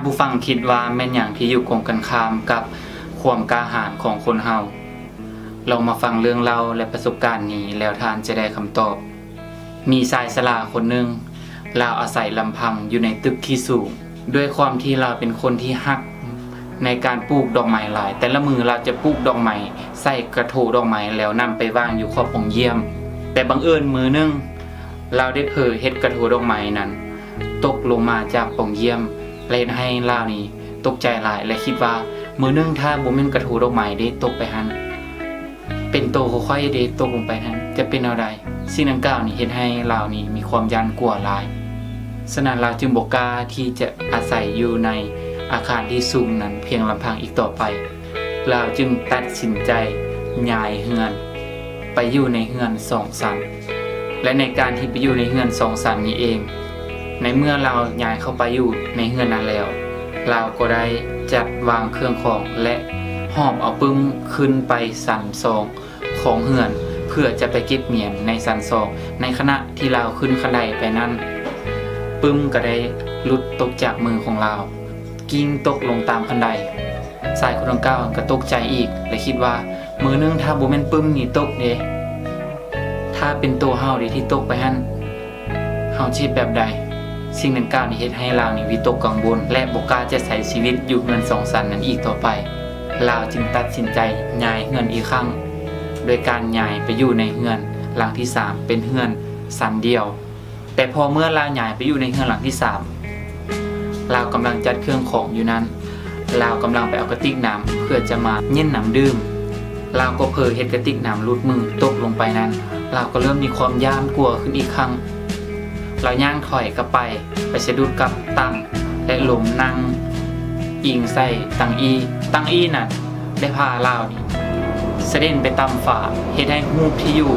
ผู้ฟังคิดว่าแม่นอย่างที่อยู่กงกันข้ามกับความกล้าหาญของคนเฮาลองมาฟังเรื่องเล่าและประสบการณ์นี้แล้วท่านจะได้คำตอบ มีชายชราคนหนึ่งลาวอาศัยลำพังอยู่ในตึกที่สูงด้วยความที่เราเป็นคนที่ฮักในการปลูกดอกไม้หลายแต่ละมือเราจะปลูกดอกไม้ใส่กระโถดอกไม้แล้วนำไปวางอยู่ขอบองเยี่ยมแต่บังเอิญมือนึงเราได้เผลอเฮ็ดกระโถดอกไม้นั้นตกลงมาจากปองเยี่ยมเลยให้ลาวนี้ตกใจหลายและคิดว่ามือนึงถ้าบ่แม่นกระโถดอกไม้ได้ตกไปหันเป็นโตค่อยๆได้ตกลงไปหันจะเป็นเอาใดสิ่งดังกล่าวนี้เฮ็ดให้ลาวนี้มีความย้านกลัวหลายฉะนั้นลาวจึงบ่กล้าที่จะอาศัยอยู่ในอาคารที่สูงนั้นเพียงลำพังอีกต่อไปลาวจึงตัดสินใจย้ายเฮือนไปอยู่ในเฮือน2ชั้นและในการที่ไปอยู่ในเฮือน2ชั้นนี้เองในเมื่อเราย้ายเข้าไปอยู่ในเฮือนนั้นแล้วเราก็ได้จัดวางเครื่องของและหอบเอาปึ้มขึ้นไปชั้น2ของเฮือนเพื่อจะไปเก็บเมียนในชั้น2ในขณะที่เราขึ้นบันไดไปนั้นปึ้มก็ได้หลุดตกจากมือของเรากิ้งตกลงตามบันไดชายคนดังกล่าวก็ตกใจอีกและคิดว่ามือนึงถ้าบ่แม่นปึ้มนี่ตกเด้ถ้าเป็นตัวเฮาดิที่ตกไปหั่นเฮาสิแบบใดสิ่งดังกล่าวนี้เฮ็ดให้ลาวนี่วิตกกังวลและบ่กล้าจะใช้ชีวิตอยู่เฮือน2ชั้นนั้นอีกต่อไปลาวจึงตัดสินใจย้ายเฮือนอีกครั้งโดยการย้ายไปอยู่ในเฮือนหลังที่3เป็นเฮือนชั้นเดียวแต่พอเมื่อลาวย้ายไปอยู่ในเฮือนหลังที่3ลาวกำลังจัดเครื่องของอยู่นั้นลาวกำลังไปเอากระติกน้ำเพื่อจะมาเย็นน้ำดื่มลาวก็เผลอเฮ็ดกระติกน้ำหลุดมือตกลงไปนั้นลาวก็เริ่มมีความย้านกลัวขึ้นอีกครั้งเราย่างถอยกลับไปสะดุดกับตั้งและล้มนั่งอิงใส่ตั้งอีน่ะได้พาลาวนี่เสด็จไปตามฝาเฮ็ดให้รูปที่อยู่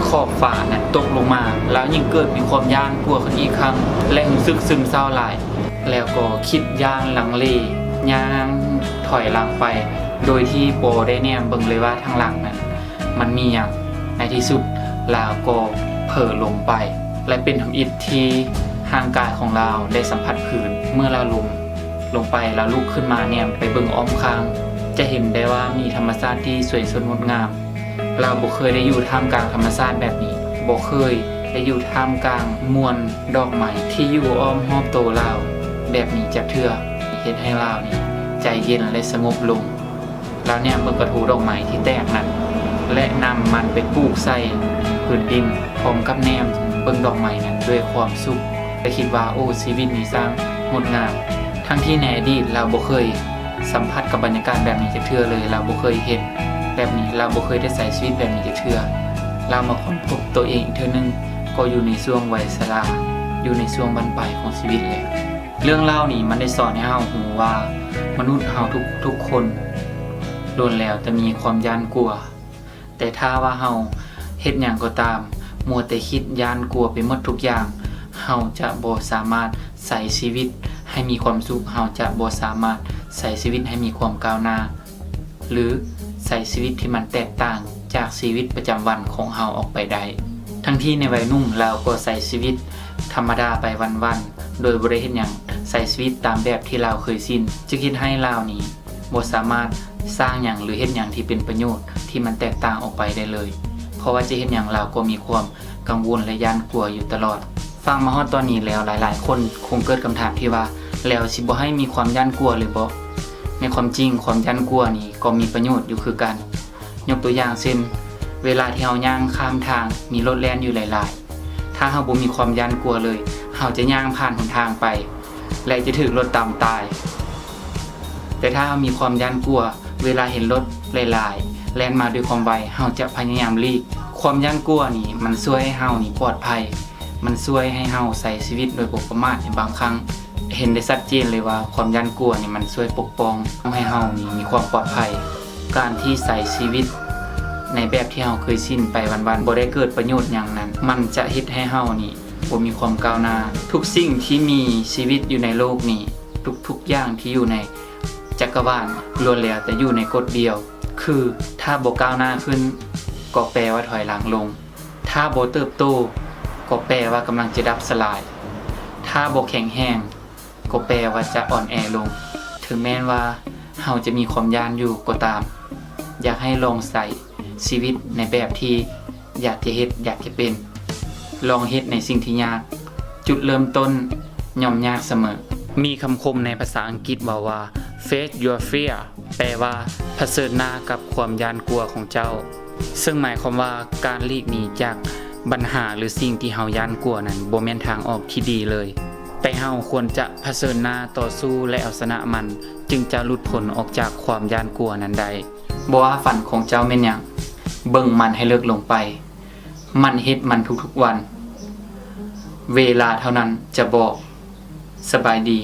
ขอบฝาน่ะตกลงมาแล้วยิ่งเกิดมีความย้านกลัวขึ้นอีกครั้งและรู้สึกซึมเศร้าหลายแล้วก็คิดย่างลังเลย่างถอยหลังไปโดยที่โปได้แนมเบิ่งเลยว่าทางหลังนั้นมันมีหยังในที่สุดลาวก็เผลอลงไปและเป็นทำอิฐที่ห่างกายของเราได้สัมผัสพื้นเมื่อเราลงไปแล้วลุกขึ้นมาเนี่ยไปเบิ่งอ้อมข้างจะเห็นได้ว่ามีธรรมชาติที่สวยสดงดงามเราบ่เคยได้อยู่ท่ามกลางธรรมชาติแบบนี้บ่เคยได้อยู่ท่ามกลางมวลดอกไม้ที่อยู่อ้อมรอบตัวเราแบบนี้จักเทื่อเฮ็ดให้เรานี่ใจเย็นและสงบลงแล้วเนี่ยเบิ่งกระทูดอกไม้ที่แตกนั้นและนำมันไปปลูกใส่พื้นดินพร้อมกับแนมเบิ่งดอกไม้นั้นด้วยความสุขและคิดว่าโอ้ชีวิตนี้สร้างงดงามทั้งที่ในอดีตเราบ่เคยสัมผัสกับบรรยากาศแบบนี้จักเทื่อเลยเราบ่เคยเห็นแบบนี้เราบ่เคยได้ใช้ชีวิตแบบนี้จักเทื่อเรามาค้นพบตัวเองอีกเทื่อนึงก็อยู่ในช่วงวัยชราอยู่ในช่วงบรรปลายของชีวิตแล้วเรื่องเล่านี่มันได้สอนให้เรารู้ว่ามนุษย์เฮาทุกคนโดนแล้วจะมีความย้านกลัวแต่ถ้าว่าเฮาเฮ็ดหยังก็ตามมัวแต่คิดย้านกลัวไปหมดทุกอย่างเฮาจะบ่สามารถใช้ชีวิตให้มีความสุขเฮาจะบ่สามารถใช้ชีวิตให้มีความก้าวหน้าหรือใช้ชีวิตที่มันแตกต่างจากชีวิตประจำวันของเฮาออกไปได้ทั้งที่ในวัยหนุ่มเราก็ใช้ชีวิตธรรมดาไปวันๆโดยบ่ได้เฮ็ดหยังใช้ชีวิตตามแบบที่เราเคยชินจึงคิดให้เรานี้บ่สามารถสร้างหยังหรือเฮ็ดหยังที่เป็นประโยชน์ที่มันแตกต่างออกไปได้เลยเพราะว่าจะเฮ็ดหยังเราก็มีความกังวลและย้านกลัวอยู่ตลอดฟังมาฮอดตอนนี้แล้วหลายๆคนคงเกิดคำถามที่ว่าแล้วสิบ่ให้มีความย้านกลัวหรือบ่ในความจริงความย้านกลัวนี่ก็มีประโยชน์อยู่คือกันยกตัวอย่างเช่นเวลาที่เฮาย่างข้ามทางมีรถแล่นอยู่หลายๆถ้าเฮาบ่มีความย้านกลัวเลยเฮาจะย่างผ่านหนทางไปและจะถูกรถตามตายแต่ถ้าเฮามีความย้านกลัวเวลาเห็นรถหลายๆแล่นมาด้วยความไวเฮาจะพยายามหลีกความย้านกลัวนี่มันช่วยให้เฮานี่ปลอดภัยมันช่วยให้เฮาใช้ชีวิตโดยบ่ประมาทในบางครั้งเห็นได้ชัดเจนเลยว่าความย้านกลัวนี่มันช่วยปกป้องให้เฮานี่มีความปลอดภัยการที่ใช้ชีวิตในแบบที่เฮาเคยชินไปวันๆบ่ได้เกิดประโยชน์หยังนั้นมันจะเฮ็ดให้เฮานี่บ่มีความก้าวหน้าทุกสิ่งที่มีชีวิตอยู่ในโลกนี้ทุกอย่างที่อยู่ในจักรวาลล้วนแล้วแต่อยู่ในกฎเดียวคือถ้าบ่ก้าวหน้าขึ้นก็แปลว่าถอยหลังลงถ้าบ่เติบโตก็แปลว่ากำลังจะดับสลายถ้าบ่แข็งแรง ก็แปลว่าจะอ่อนแอลง ถึงแม้ว่าเฮาจะมีความย่านอยู่ก็ตาม อยากให้ลองใส่ชีวิตในแบบที่อยากจะเฮ็ดอยากจะเป็น ลองเฮ็ดในสิ่งที่ยาก จุดเริ่มต้นย่อมยากเสมอ มีคำคมในภาษาอังกฤษว่า face your fear แปลว่าเผชิญหน้ากับความย่านกลัวของเจ้า ซึ่งหมายความว่าการหลีกหนีจากปัญหาหรือสิ่งที่เฮาย่านกลัวนั้นบ่แม่นทางออกที่ดีเลย แต่เฮาควรจะเผชิญหน้าต่อสู้และเอาชนะมัน จึงจะหลุดพ้นออกจากความย่านกลัวนั้นได้บ่ว่าฝันของเจ้าแม่นหยังเบิ่งมันให้เลิกลงไป มันเฮ็ดมันทุกๆวัน เวลาเท่านั้นจะบอกสบายดี